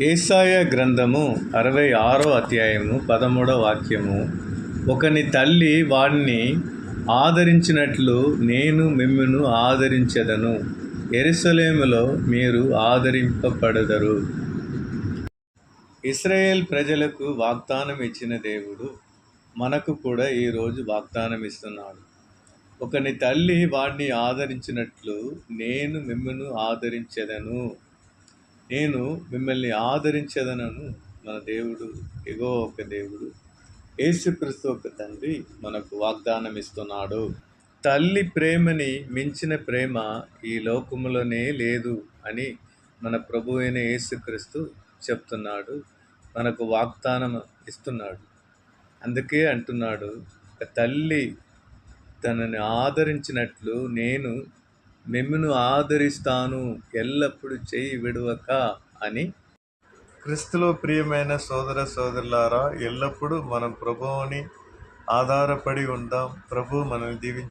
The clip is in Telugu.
ఏశాయ గ్రంథము 66 అధ్యాయము 13 వాక్యము. ఒకని తల్లి వాడిని ఆదరించినట్లు నేను మిమ్మును ఆదరించెదను, యెరూషలేములో మీరు ఆదరింపబడెదరు. ఇశ్రాయేల్ ప్రజలకు వాగ్దానం ఇచ్చిన దేవుడు మనకు కూడా ఈరోజు వాగ్దానం ఇస్తున్నాడు. ఒకని తల్లి వాడిని ఆదరించినట్లు నేను మిమ్మును ఆదరించెదను, నేను మిమ్మల్ని ఆదరించేదనను. మన దేవుడు యెహోవా ఒక దేవుడు, యేసుక్రీస్తు ఒక తండ్రి మనకు వాగ్దానం ఇస్తున్నాడు. తల్లి ప్రేమని మించిన ప్రేమ ఈ లోకములోనే లేదు అని మన ప్రభు అయిన యేసుక్రీస్తు చెప్తున్నాడు, మనకు వాగ్దానం ఇస్తున్నాడు. అందుకే అంటున్నాడు, ఒక తల్లి తనని ఆదరించినట్లు నేను మిమ్మును ఆదరిస్తాను, ఎల్లప్పుడూ చేయి విడవక అని. క్రీస్తులో ప్రియమైన సోదర సోదరులారా, ఎల్లప్పుడూ మనం ప్రభువుని ఆధారపడి ఉందాం. ప్రభు మనల్ని దీవించు.